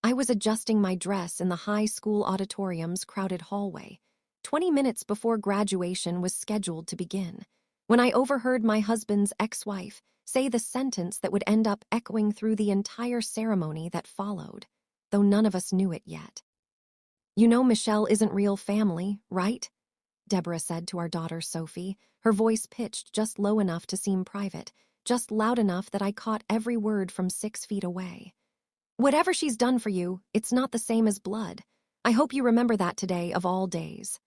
I was adjusting my dress in the high school auditorium's crowded hallway, 20 minutes before graduation was scheduled to begin, when I overheard my husband's ex-wife say the sentence that would end up echoing through the entire ceremony that followed, though none of us knew it yet. "You know Michelle isn't real family, right?" Deborah said to our daughter Sophie, her voice pitched just low enough to seem private, just loud enough that I caught every word from 6 feet away. "Whatever she's done for you, it's not the same as blood. I hope you remember that today of all days."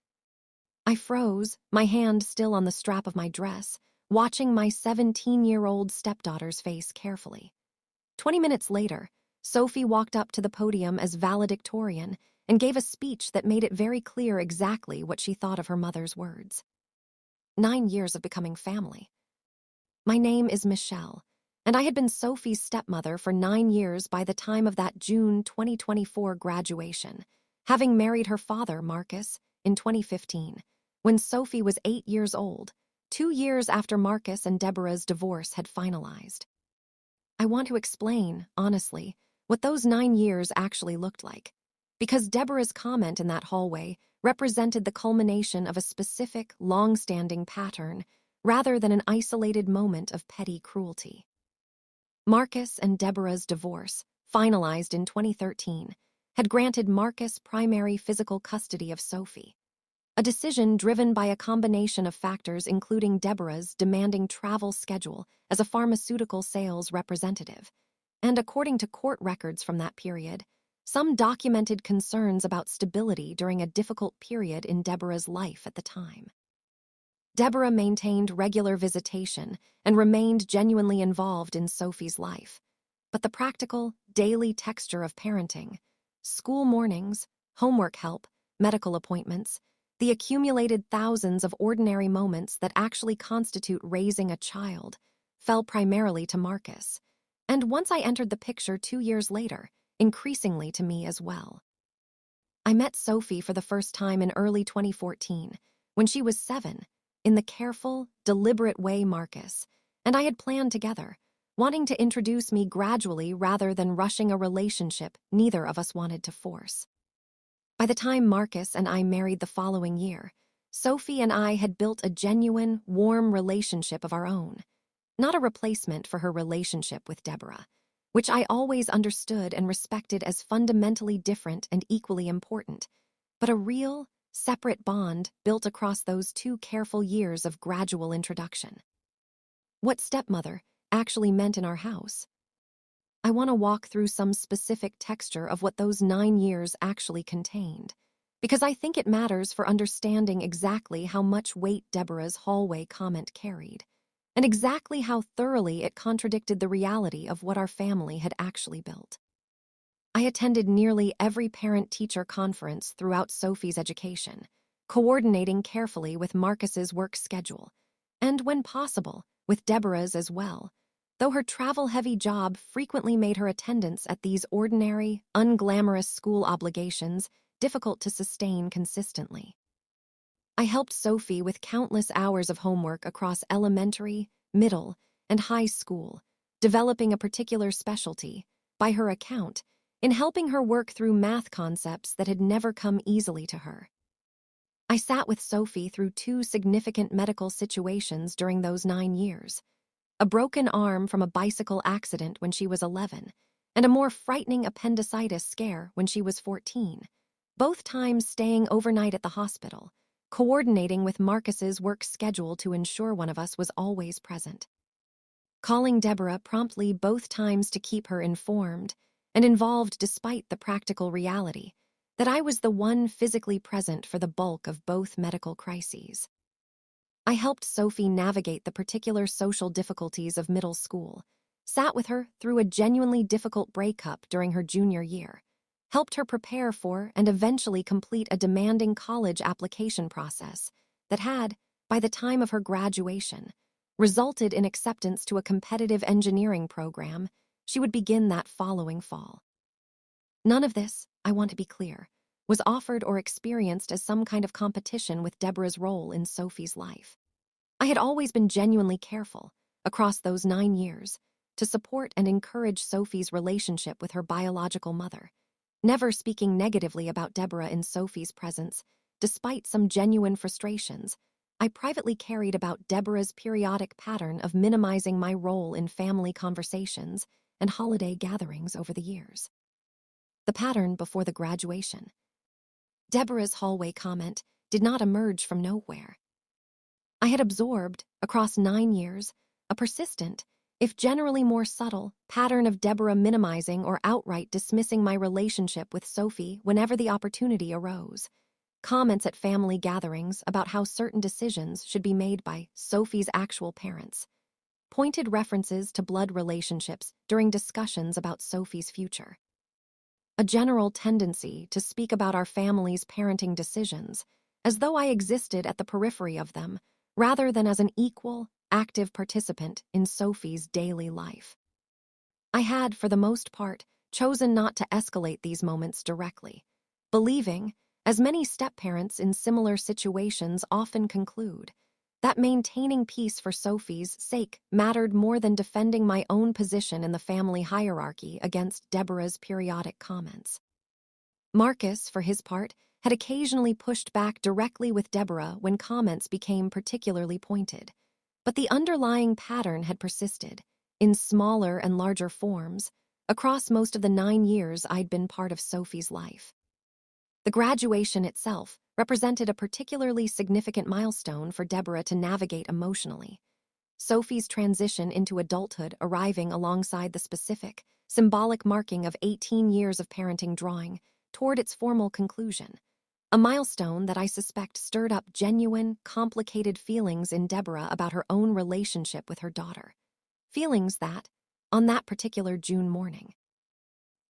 I froze, my hand still on the strap of my dress, watching my 17-year-old stepdaughter's face carefully. 20 minutes later, Sophie walked up to the podium as valedictorian and gave a speech that made it very clear exactly what she thought of her mother's words. 9 years of becoming family. My name is Michelle, and I had been Sophie's stepmother for 9 years by the time of that June 2024 graduation, having married her father, Marcus, in 2015, when Sophie was 8 years old, 2 years after Marcus and Deborah's divorce had finalized. I want to explain, honestly, what those 9 years actually looked like, because Deborah's comment in that hallway represented the culmination of a specific, long-standing pattern rather than an isolated moment of petty cruelty. Marcus and Deborah's divorce, finalized in 2013, had granted Marcus primary physical custody of Sophie, a decision driven by a combination of factors including Deborah's demanding travel schedule as a pharmaceutical sales representative, and according to court records from that period, some documented concerns about stability during a difficult period in Deborah's life at the time. Deborah maintained regular visitation and remained genuinely involved in Sophie's life, but the practical, daily texture of parenting, school mornings, homework help, medical appointments, the accumulated thousands of ordinary moments that actually constitute raising a child, fell primarily to Marcus, and once I entered the picture 2 years later, increasingly to me as well. I met Sophie for the first time in early 2014, when she was 7, in the careful, deliberate way Marcus and I had planned together, wanting to introduce me gradually rather than rushing a relationship neither of us wanted to force. By the time Marcus and I married the following year, Sophie and I had built a genuine, warm relationship of our own, not a replacement for her relationship with Deborah, which I always understood and respected as fundamentally different and equally important, but a real, separate bond built across those 2 careful years of gradual introduction. What stepmother actually meant in our house. I want to walk through some specific texture of what those 9 years actually contained, because I think it matters for understanding exactly how much weight Deborah's hallway comment carried, and exactly how thoroughly it contradicted the reality of what our family had actually built. I attended nearly every parent-teacher conference throughout Sophie's education, coordinating carefully with Marcus's work schedule, and when possible, with Deborah's as well, though her travel-heavy job frequently made her attendance at these ordinary, unglamorous school obligations difficult to sustain consistently. I helped Sophie with countless hours of homework across elementary, middle, and high school, developing a particular specialty, by her account, in helping her work through math concepts that had never come easily to her. I sat with Sophie through 2 significant medical situations during those 9 years, a broken arm from a bicycle accident when she was 11, and a more frightening appendicitis scare when she was 14, both times staying overnight at the hospital, coordinating with Marcus's work schedule to ensure one of us was always present. Calling Deborah promptly both times to keep her informed and involved despite the practical reality that I was the one physically present for the bulk of both medical crises. I helped Sophie navigate the particular social difficulties of middle school, sat with her through a genuinely difficult breakup during her junior year, helped her prepare for and eventually complete a demanding college application process that had, by the time of her graduation, resulted in acceptance to a competitive engineering program she would begin that following fall. None of this, I want to be clear, was offered or experienced as some kind of competition with Deborah's role in Sophie's life. I had always been genuinely careful, across those 9 years, to support and encourage Sophie's relationship with her biological mother, never speaking negatively about Deborah in Sophie's presence. Despite some genuine frustrations, I privately carried about Deborah's periodic pattern of minimizing my role in family conversations and holiday gatherings over the years. The pattern before the graduation. Deborah's hallway comment did not emerge from nowhere. I had absorbed, across 9 years, a persistent, if generally more subtle, pattern of Deborah minimizing or outright dismissing my relationship with Sophie whenever the opportunity arose. Comments at family gatherings about how certain decisions should be made by Sophie's actual parents. Pointed references to blood relationships during discussions about Sophie's future. A general tendency to speak about our family's parenting decisions as though I existed at the periphery of them, rather than as an equal, active participant in Sophie's daily life. I had, for the most part, chosen not to escalate these moments directly, believing, as many step-parents in similar situations often conclude, that maintaining peace for Sophie's sake mattered more than defending my own position in the family hierarchy against Deborah's periodic comments. Marcus, for his part, had occasionally pushed back directly with Deborah when comments became particularly pointed, but the underlying pattern had persisted, in smaller and larger forms, across most of the 9 years I'd been part of Sophie's life. The graduation itself represented a particularly significant milestone for Deborah to navigate emotionally. Sophie's transition into adulthood arriving alongside the specific, symbolic marking of 18 years of parenting drawing toward its formal conclusion. A milestone that I suspect stirred up genuine, complicated feelings in Deborah about her own relationship with her daughter. Feelings that, on that particular June morning,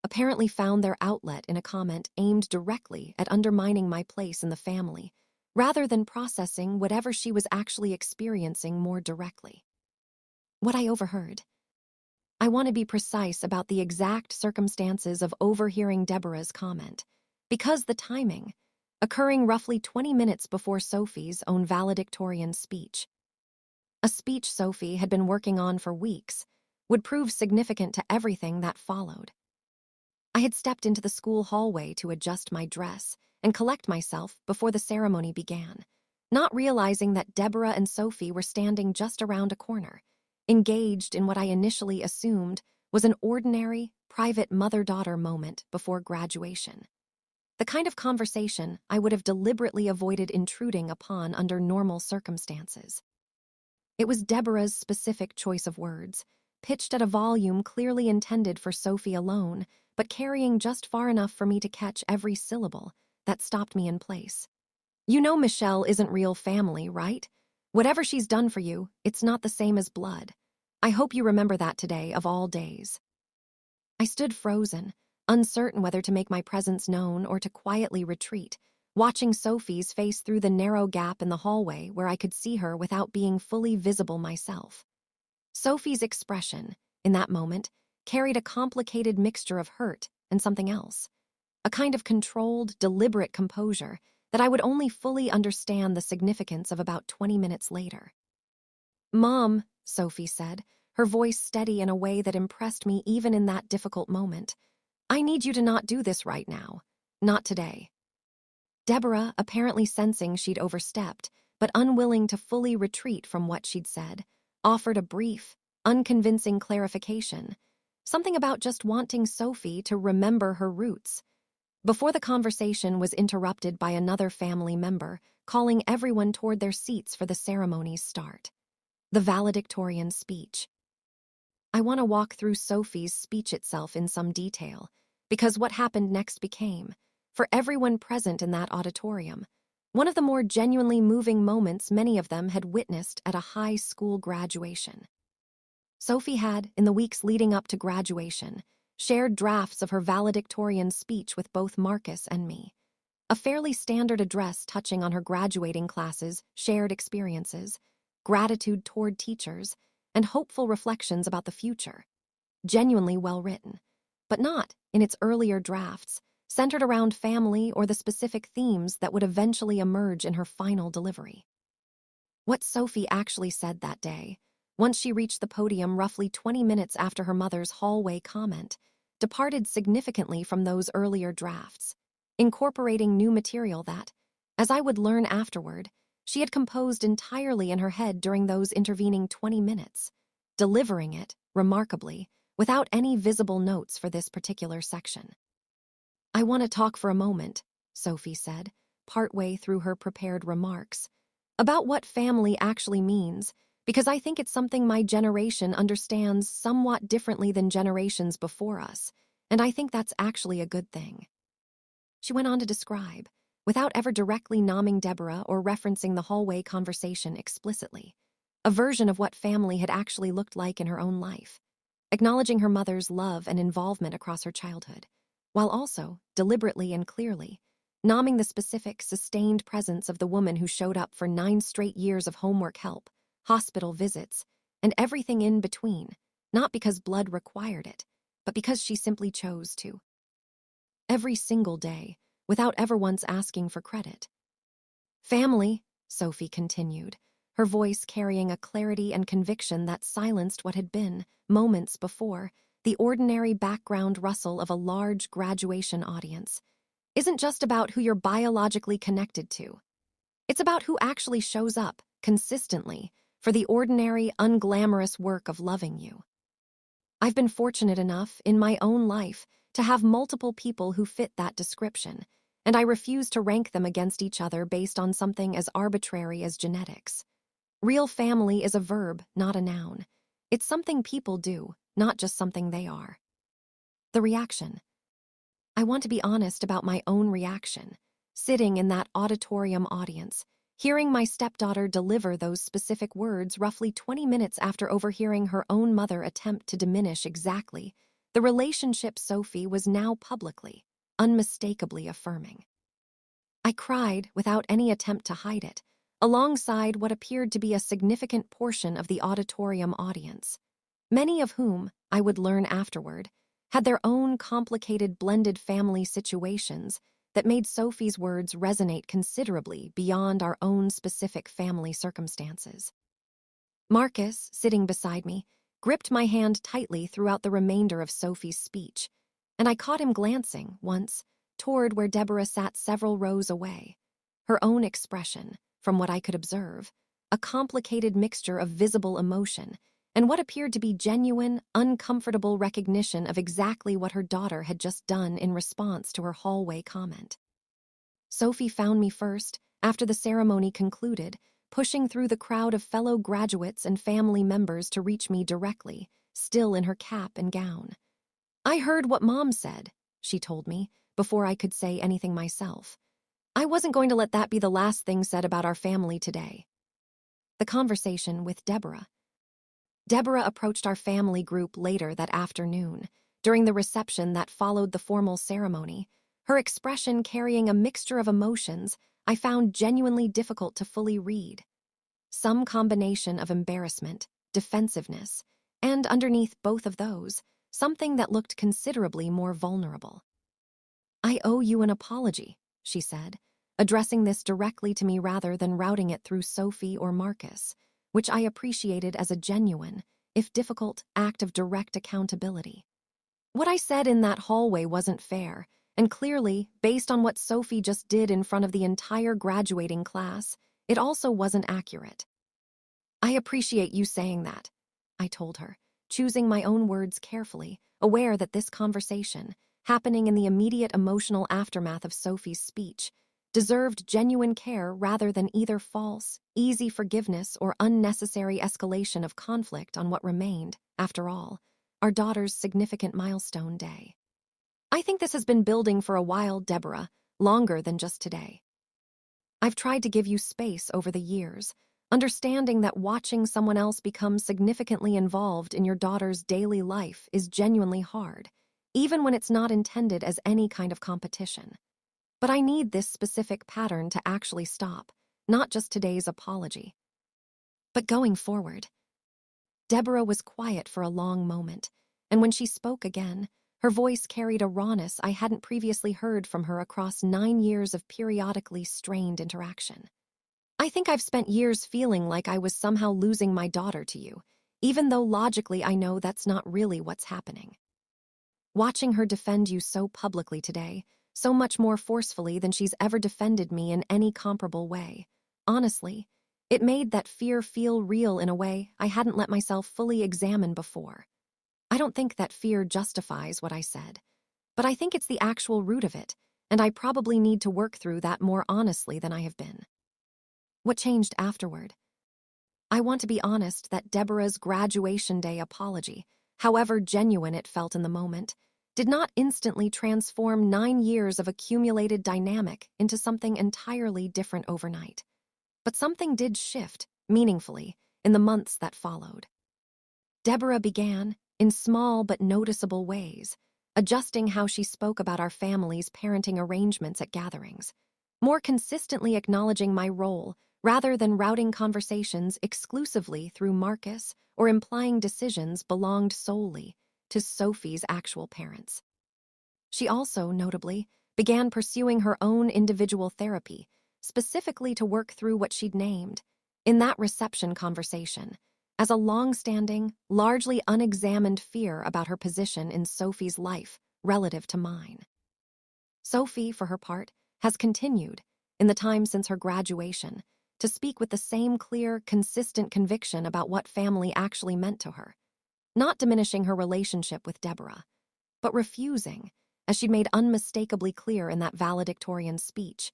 apparently found their outlet in a comment aimed directly at undermining my place in the family, rather than processing whatever she was actually experiencing more directly. What I overheard. I want to be precise about the exact circumstances of overhearing Deborah's comment, because the timing, occurring roughly 20 minutes before Sophie's own valedictorian speech, a speech Sophie had been working on for weeks, would prove significant to everything that followed. I had stepped into the school hallway to adjust my dress and collect myself before the ceremony began, not realizing that Deborah and Sophie were standing just around a corner, engaged in what I initially assumed was an ordinary, private mother-daughter moment before graduation. The kind of conversation I would have deliberately avoided intruding upon under normal circumstances. It was Deborah's specific choice of words, pitched at a volume clearly intended for Sophie alone, but carrying just far enough for me to catch every syllable, that stopped me in place. You know Michelle isn't real family, right? Whatever she's done for you, it's not the same as blood. I hope you remember that today of all days. I stood frozen, uncertain whether to make my presence known or to quietly retreat, watching Sophie's face through the narrow gap in the hallway where I could see her without being fully visible myself. Sophie's expression, in that moment, carried a complicated mixture of hurt and something else, a kind of controlled, deliberate composure that I would only fully understand the significance of about 20 minutes later. "Mom," Sophie said, her voice steady in a way that impressed me even in that difficult moment, "I need you to not do this right now. Not today." Deborah, apparently sensing she'd overstepped, but unwilling to fully retreat from what she'd said, offered a brief, unconvincing clarification, something about just wanting Sophie to remember her roots, before the conversation was interrupted by another family member calling everyone toward their seats for the ceremony's start. The valedictorian speech. I want to walk through Sophie's speech itself in some detail, because what happened next became, for everyone present in that auditorium, one of the more genuinely moving moments many of them had witnessed at a high school graduation. Sophie had, in the weeks leading up to graduation, shared drafts of her valedictorian speech with both Marcus and me, a fairly standard address touching on her graduating classes, shared experiences, gratitude toward teachers, and hopeful reflections about the future. Genuinely well-written, but not, in its earlier drafts, centered around family or the specific themes that would eventually emerge in her final delivery. What Sophie actually said that day, once she reached the podium roughly 20 minutes after her mother's hallway comment, departed significantly from those earlier drafts, incorporating new material that, as I would learn afterward, she had composed entirely in her head during those intervening 20 minutes, delivering it, remarkably, without any visible notes for this particular section. "I want to talk for a moment," Sophie said, partway through her prepared remarks, "about what family actually means, because I think it's something my generation understands somewhat differently than generations before us, and I think that's actually a good thing." She went on to describe, without ever directly nomming Deborah or referencing the hallway conversation explicitly, a version of what family had actually looked like in her own life, acknowledging her mother's love and involvement across her childhood, while also, deliberately and clearly, nomming the specific, sustained presence of the woman who showed up for 9 straight years of homework help, hospital visits, and everything in between, not because blood required it, but because she simply chose to. Every single day, without ever once asking for credit. "Family," Sophie continued, her voice carrying a clarity and conviction that silenced what had been, moments before, the ordinary background rustle of a large graduation audience, "isn't just about who you're biologically connected to. It's about who actually shows up, consistently, for the ordinary, unglamorous work of loving you. I've been fortunate enough, in my own life, to have multiple people who fit that description, and I refuse to rank them against each other based on something as arbitrary as genetics. Real family is a verb, not a noun. It's something people do, not just something they are." The reaction. I want to be honest about my own reaction, sitting in that auditorium audience, hearing my stepdaughter deliver those specific words roughly 20 minutes after overhearing her own mother attempt to diminish exactly the relationship Sophie was now publicly, unmistakably affirming. I cried without any attempt to hide it, alongside what appeared to be a significant portion of the auditorium audience, many of whom, I would learn afterward, had their own complicated blended family situations that made Sophie's words resonate considerably beyond our own specific family circumstances. Marcus, sitting beside me, gripped my hand tightly throughout the remainder of Sophie's speech, and I caught him glancing, once, toward where Deborah sat several rows away, her own expression, from what I could observe, a complicated mixture of visible emotion and what appeared to be genuine, uncomfortable recognition of exactly what her daughter had just done in response to her hallway comment. Sophie found me first, after the ceremony concluded, pushing through the crowd of fellow graduates and family members to reach me directly, still in her cap and gown. "I heard what Mom said," she told me, before I could say anything myself. "I wasn't going to let that be the last thing said about our family today." The conversation with Deborah. Deborah approached our family group later that afternoon, during the reception that followed the formal ceremony, her expression carrying a mixture of emotions I found genuinely difficult to fully read. Some combination of embarrassment, defensiveness, and underneath both of those, something that looked considerably more vulnerable. "I owe you an apology," she said, addressing this directly to me rather than routing it through Sophie or Marcus, which I appreciated as a genuine, if difficult, act of direct accountability. What I said in that hallway wasn't fair, and clearly, based on what Sophie just did in front of the entire graduating class, it also wasn't accurate. "I appreciate you saying that," I told her, choosing my own words carefully, aware that this conversation, happening in the immediate emotional aftermath of Sophie's speech, deserved genuine care rather than either false, easy forgiveness or unnecessary escalation of conflict on what remained, after all, our daughter's significant milestone day. "I think this has been building for a while, Deborah, longer than just today. I've tried to give you space over the years, understanding that watching someone else become significantly involved in your daughter's daily life is genuinely hard, even when it's not intended as any kind of competition. But I need this specific pattern to actually stop, not just today's apology. But going forward." Deborah was quiet for a long moment, and when she spoke again, her voice carried a rawness I hadn't previously heard from her across 9 years of periodically strained interaction. "I think I've spent years feeling like I was somehow losing my daughter to you, even though logically I know that's not really what's happening. Watching her defend you so publicly today, so much more forcefully than she's ever defended me in any comparable way. Honestly, it made that fear feel real in a way I hadn't let myself fully examine before. I don't think that fear justifies what I said, but I think it's the actual root of it, and I probably need to work through that more honestly than I have been. What changed afterward? I want to be honest that Deborah's graduation day apology, however genuine it felt in the moment, did not instantly transform 9 years of accumulated dynamic into something entirely different overnight. But something did shift, meaningfully, in the months that followed. Deborah began, in small but noticeable ways, adjusting how she spoke about our family's parenting arrangements at gatherings, more consistently acknowledging my role rather than routing conversations exclusively through Marcus or implying decisions belonged solely to Sophie's actual parents. She also, notably, began pursuing her own individual therapy, specifically to work through what she'd named, in that reception conversation, as a long-standing, largely unexamined fear about her position in Sophie's life relative to mine. Sophie, for her part, has continued, in the time since her graduation, to speak with the same clear, consistent conviction about what family actually meant to her, not diminishing her relationship with Deborah, but refusing, as she'd made unmistakably clear in that valedictorian speech,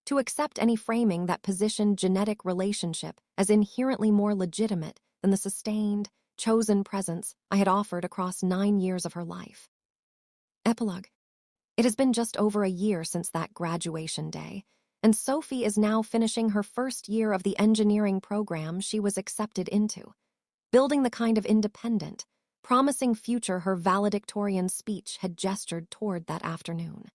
to accept any framing that positioned genetic relationship as inherently more legitimate than the sustained, chosen presence I had offered across 9 years of her life. Epilogue. It has been just over a year since that graduation day, and Sophie is now finishing her first year of the engineering program she was accepted into, building the kind of independent, promising future her valedictorian speech had gestured toward that afternoon.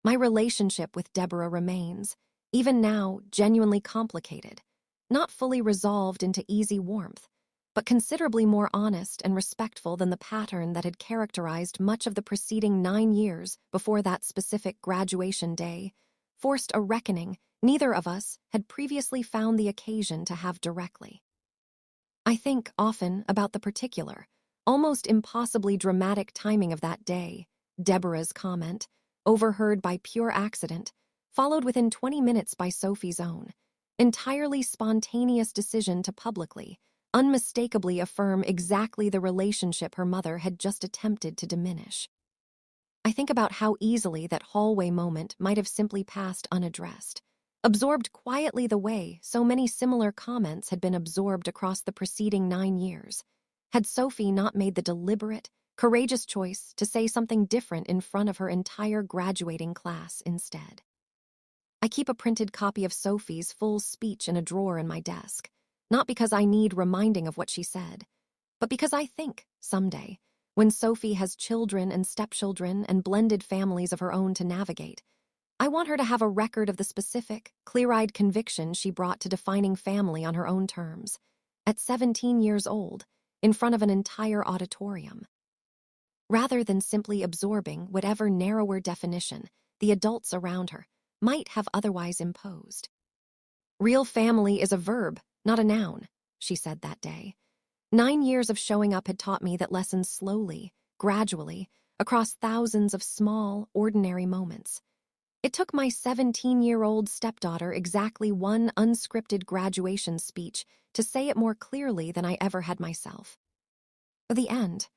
My relationship with Deborah remains, even now, genuinely complicated, not fully resolved into easy warmth, but considerably more honest and respectful than the pattern that had characterized much of the preceding 9 years before that specific graduation day, forced a reckoning neither of us had previously found the occasion to have directly. I think often about the particular, almost impossibly dramatic timing of that day, Deborah's comment, overheard by pure accident, followed within 20 minutes by Sophie's own, entirely spontaneous decision to publicly, unmistakably affirm exactly the relationship her mother had just attempted to diminish. I think about how easily that hallway moment might have simply passed unaddressed, absorbed quietly the way so many similar comments had been absorbed across the preceding 9 years, had Sophie not made the deliberate, courageous choice to say something different in front of her entire graduating class instead. I keep a printed copy of Sophie's full speech in a drawer in my desk, not because I need reminding of what she said, but because I think, someday, when Sophie has children and stepchildren and blended families of her own to navigate, I want her to have a record of the specific, clear-eyed conviction she brought to defining family on her own terms, at 17 years old, in front of an entire auditorium. Rather than simply absorbing whatever narrower definition the adults around her might have otherwise imposed. Real family is a verb, not a noun, she said that day. 9 years of showing up had taught me that lessons slowly, gradually, across thousands of small, ordinary moments. It took my 17-year-old stepdaughter exactly one unscripted graduation speech to say it more clearly than I ever had myself. The end,